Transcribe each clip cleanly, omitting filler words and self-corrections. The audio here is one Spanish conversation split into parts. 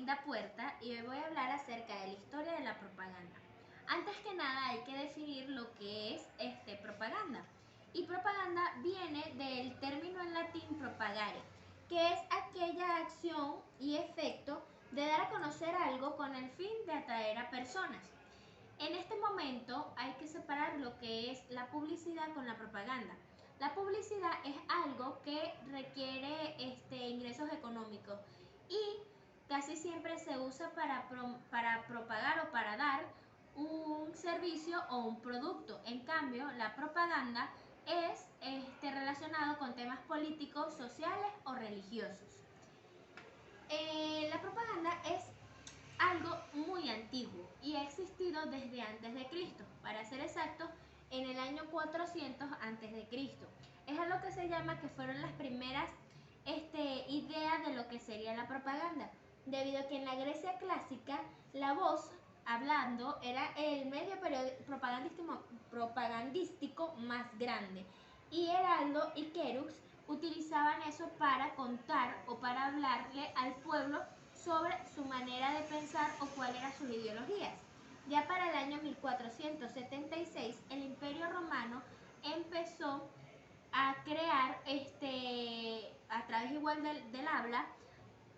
Linda Puerta y hoy voy a hablar acerca de la historia de la propaganda. Antes que nada hay que definir lo que es propaganda. Y propaganda viene del término en latín propagare, que es aquella acción y efecto de dar a conocer algo con el fin de atraer a personas. En este momento hay que separar lo que es la publicidad con la propaganda. La publicidad es algo que requiere ingresos económicos y casi siempre se usa para propagar o para dar un servicio o un producto. En cambio, la propaganda es relacionado con temas políticos, sociales o religiosos. La propaganda es algo muy antiguo y ha existido desde antes de Cristo, para ser exactos, en el año 400 antes de Cristo. Es algo que se llama que fueron las primeras ideas de lo que sería la propaganda, debido a que en la Grecia clásica la voz hablando era el medio propagandístico más grande, y Heraldo y Querux utilizaban eso para contar o para hablarle al pueblo sobre su manera de pensar o cuáles eran sus ideologías. Ya para el año 1476 el Imperio Romano empezó a crear a través igual del habla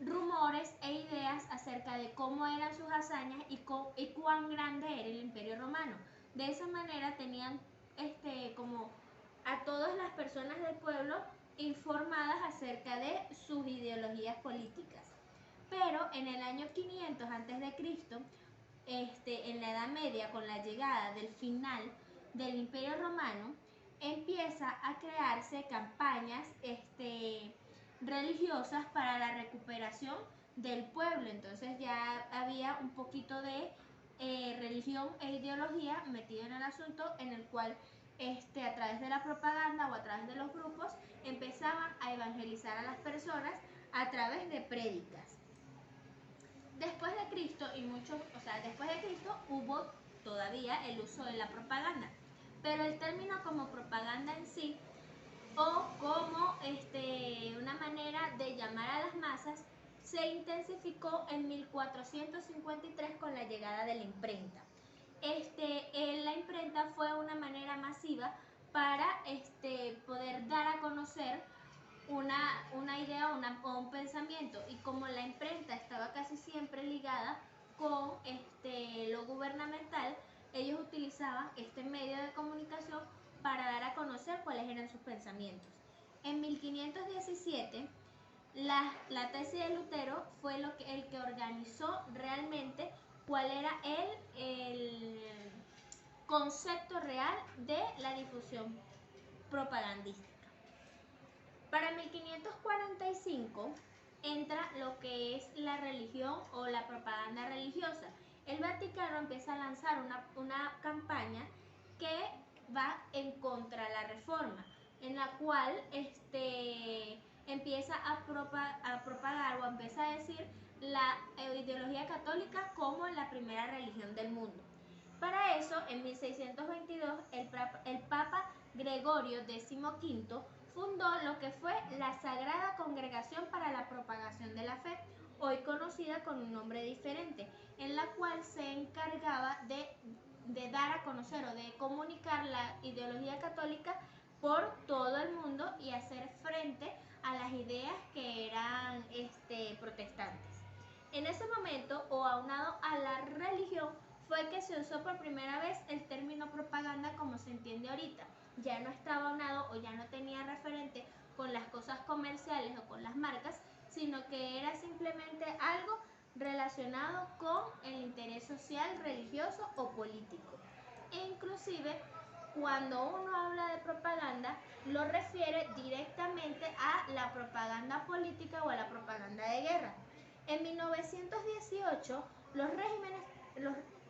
rumores e ideas acerca de cómo eran sus hazañas y cuán grande era el Imperio Romano. De esa manera tenían como a todas las personas del pueblo informadas acerca de sus ideologías políticas. Pero en el año 500 a.C., en la Edad Media, con la llegada del final del Imperio Romano, empieza a crearse campañas religiosas para la recuperación del pueblo. Entonces ya había un poquito de religión e ideología metido en el asunto, en el cual a través de la propaganda o a través de los grupos empezaban a evangelizar a las personas a través de prédicas. Después de Cristo después de Cristo hubo todavía el uso de la propaganda, pero el término como propaganda en sí o como una manera de llamar a las masas se intensificó en 1453 con la llegada de la imprenta. La imprenta fue una manera masiva para poder dar a conocer una idea o un pensamiento, y como la imprenta estaba casi siempre ligada con lo gubernamental, ellos utilizaban este medio de comunicación para dar a conocer cuáles eran sus pensamientos. En 1517 la tesis de Lutero fue el que organizó realmente cuál era el concepto real de la difusión propagandística. Para 1545 entra lo que es la religión o la propaganda religiosa. El Vaticano empieza a lanzar una campaña que va en contra de la reforma, en la cual empieza a propagar o empieza a decir la ideología católica como la primera religión del mundo. Para eso, en 1622, el Papa Gregorio XV fundó lo que fue la Sagrada Congregación para la Propagación de la Fe, hoy conocida con un nombre diferente, en la cual se encargaba de dar a conocer o de comunicar la ideología católica por todo el mundo y hacer frente a las ideas que eran protestantes. En ese momento, o aunado a la religión, fue que se usó por primera vez el término propaganda como se entiende ahorita. Ya no estaba aunado o ya no tenía referente con las cosas comerciales o con las marcas, sino que era simplemente algo relacionado con el interés social, religioso o político. E inclusive, cuando uno habla de propaganda, lo refiere directamente a la propaganda política o a la propaganda de guerra. En 1918, los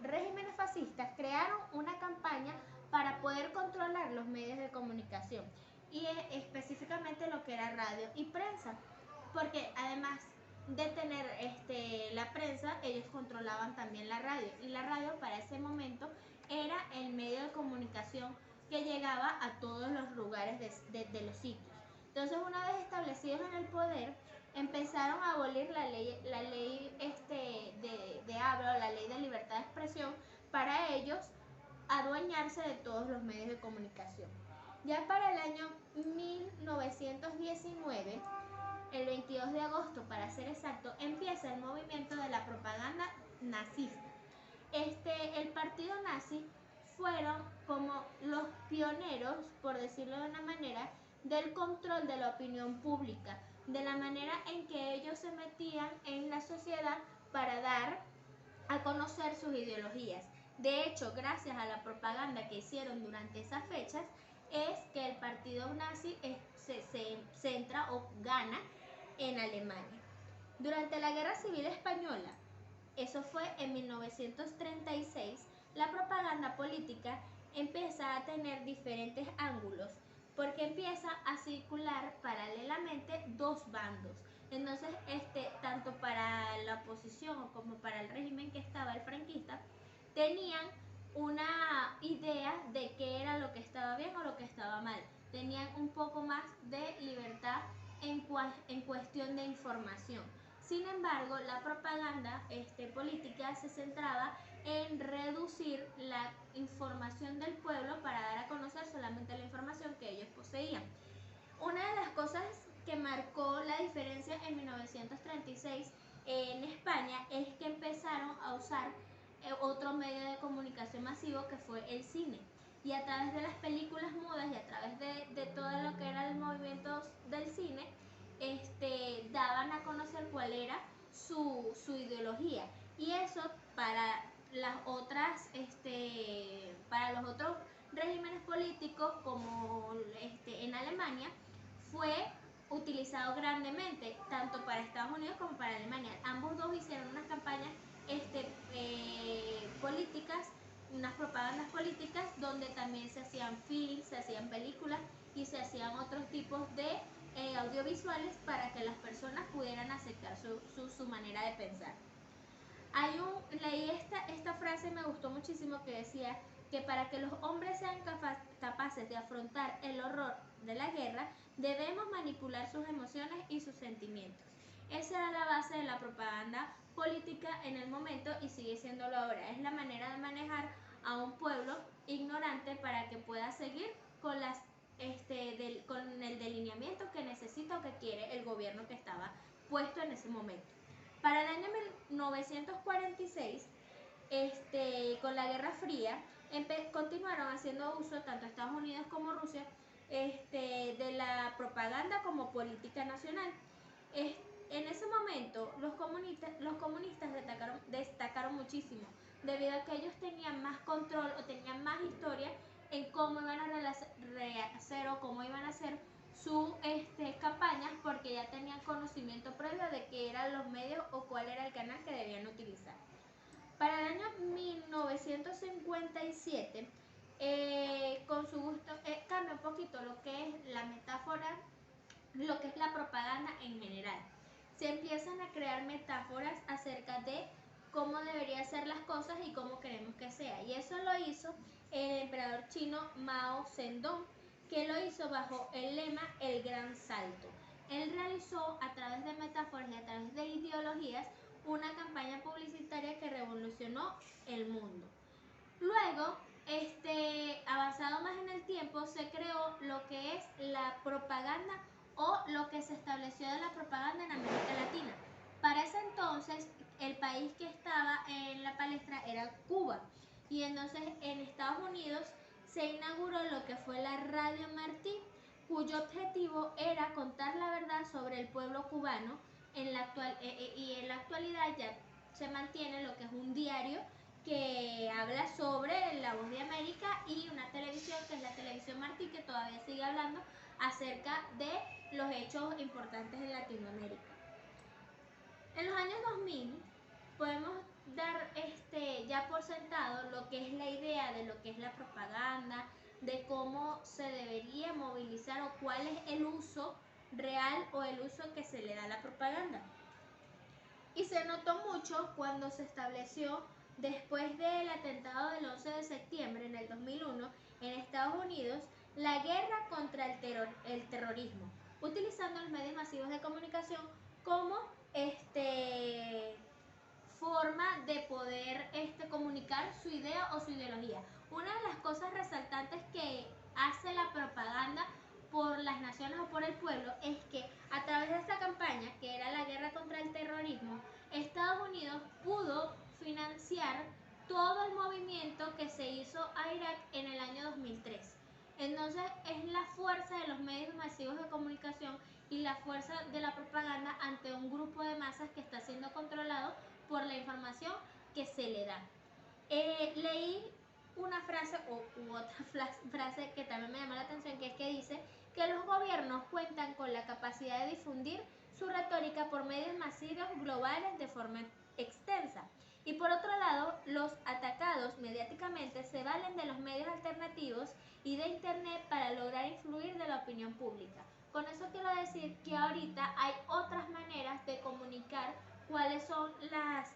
regímenes fascistas crearon una campaña para poder controlar los medios de comunicación, y específicamente lo que era radio y prensa, porque además de tener la prensa, ellos controlaban también la radio, y la radio para ese momento era el medio de comunicación que llegaba a todos los lugares de los sitios. Entonces, una vez establecidos en el poder, empezaron a abolir la ley ellos adueñarse de todos los medios de comunicación. Ya para el año 1919, el 22 de agosto para ser exacto, empieza el movimiento de la propaganda nazista. El partido nazi fueron como los pioneros, por decirlo de una manera, del control de la opinión pública, de la manera en que ellos se metían en la sociedad para dar a conocer sus ideologías. De hecho, gracias a la propaganda que hicieron durante esas fechas, es que el partido nazi se centra o gana en Alemania. Durante la Guerra Civil Española, eso fue en 1936, la propaganda política empieza a tener diferentes ángulos porque empieza a circular paralelamente dos bandos. Entonces, tanto para la oposición como para el régimen que estaba, el franquista, tenían una idea de qué era lo que estaba bien o lo que estaba mal. Tenían un poco más de libertad en cuestión de información. Sin embargo, la propaganda política se centraba en reducir la información del pueblo para dar a conocer solamente la información que ellos poseían. Una de las cosas que marcó la diferencia en 1936 en España es que empezaron a usar otro medio de comunicación masivo que fue el cine. Y a través de las películas mudas y a través de todo lo que era el movimiento del cine, daban a conocer cuál era su ideología. Y eso para las otras, para los otros regímenes políticos, como en Alemania, fue utilizado grandemente, tanto para Estados Unidos como para Alemania. Ambos dos hicieron unas campañas políticas, unas propagandas políticas, donde también se hacían films, se hacían películas y se hacían otros tipos de audiovisuales para que las personas pudieran aceptar su manera de pensar. Leí esta frase, me gustó muchísimo, que decía que para que los hombres sean capaces de afrontar el horror de la guerra, debemos manipular sus emociones y sus sentimientos. Esa era la base de la propaganda política en el momento y sigue siéndolo ahora. Es la manera de manejar a un pueblo ignorante para que pueda seguir con con el delineamiento que necesita o que quiere el gobierno que estaba puesto en ese momento. Para el año 1946, con la Guerra Fría, continuaron haciendo uso, tanto Estados Unidos como Rusia, de la propaganda como política nacional. En ese momento, los comunistas destacaron muchísimo, debido a que ellos tenían más control o tenían más historia en cómo iban a rehacer o cómo iban a hacer sus campañas, porque ya tenían conocimiento previo de qué eran los medios o cuál era el canal que debían utilizar. Para el año 1957, con su gusto, cambia un poquito lo que es la metáfora, lo que es la propaganda en general. Se empiezan a crear metáforas acerca de cómo deberían ser las cosas y cómo queremos que sea. Y eso lo hizo el emperador chino Mao Zedong, que lo hizo bajo el lema El Gran Salto. Él realizó a través de metáforas y a través de ideologías una campaña publicitaria que revolucionó el mundo. Luego, avanzado más en el tiempo, se creó lo que es la propaganda o lo que se estableció de la propaganda en América Latina. Para ese entonces, el país que estaba en la palestra era Cuba. Y entonces en Estados Unidos se inauguró lo que fue la Radio Martí, cuyo objetivo era contar la verdad sobre el pueblo cubano. Y en la actualidad ya se mantiene lo que es un diario que habla sobre La Voz de América, y una televisión que es la Televisión Martí, que todavía sigue hablando acerca de los hechos importantes en Latinoamérica. En los años 2000 podemos dar ya por sentado lo que es la idea de lo que es la propaganda, de cómo se debería movilizar o cuál es el uso real o el uso que se le da a la propaganda. Y se notó mucho cuando se estableció, después del atentado del 11 de septiembre en el 2001 en Estados Unidos, la guerra contra el terrorismo, utilizando los medios masivos de comunicación como forma de poder comunicar comunicar su idea o su ideología. Una de las cosas resaltantes que hace la propaganda por las naciones o por el pueblo es que a través de esta campaña, que era la guerra contra el terrorismo, Estados Unidos pudo financiar todo el movimiento que se hizo a Irak en el año 2003. Entonces es la fuerza de los medios masivos de comunicación y la fuerza de la propaganda ante un grupo de masas que está siendo controlado por la información que se le da. Leí una frase u otra frase que también me llamó la atención, que es que dice que los gobiernos cuentan con la capacidad de difundir su retórica por medios masivos globales de forma extensa. Y por otro lado, los atacados mediáticamente se valen de los medios alternativos y de internet para lograr influir de la opinión pública. Con eso quiero decir que ahorita hay otras maneras de comunicar cuáles son las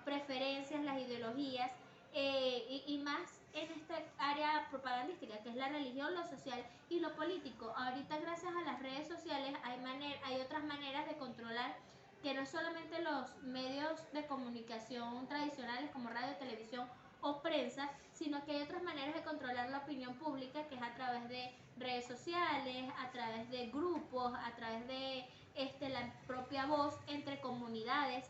preferencias, las ideologías y más en esta área propagandística, que es la religión, lo social y lo político. Ahorita gracias a las redes sociales hay otras maneras de controlar, que no solamente los medios de comunicación tradicionales como radio, televisión o prensa, sino que hay otras maneras de controlar la opinión pública, que es a través de redes sociales, a través de grupos, a través de la propia voz entre comunidades.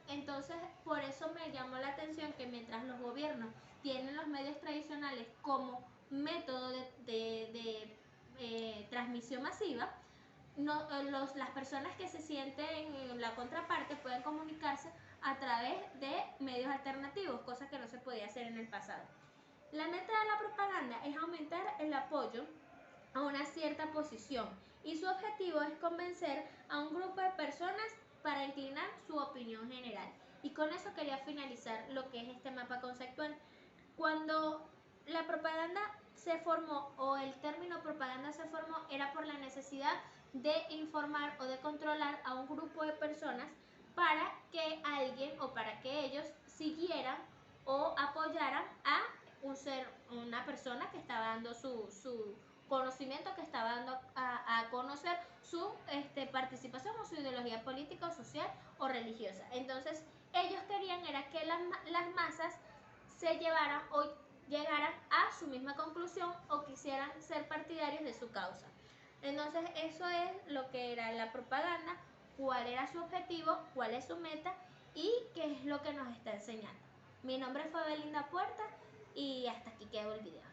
Entonces, por eso me llamó la atención que mientras los gobiernos tienen los medios tradicionales como método de transmisión masiva, las personas que se sienten en la contraparte pueden comunicarse a través de medios alternativos, cosa que no se podía hacer en el pasado. La meta de la propaganda es aumentar el apoyo a una cierta posición y su objetivo es convencer a un grupo de personas para inclinar su opinión general. Y con eso quería finalizar lo que es este mapa conceptual. Cuando la propaganda se formó, o el término propaganda se formó, era por la necesidad de informar o de controlar a un grupo de personas para que alguien o para que ellos siguieran o apoyaran a una persona que estaba dando su conocimiento, que estaba dando a conocer su participación o su ideología política o social o religiosa. Entonces ellos querían era que las masas se llevaran o llegaran a su misma conclusión o quisieran ser partidarios de su causa. Entonces eso es lo que era la propaganda, cuál era su objetivo, cuál es su meta y qué es lo que nos está enseñando. Mi nombre fue Belinda Puerta y hasta aquí quedó el video.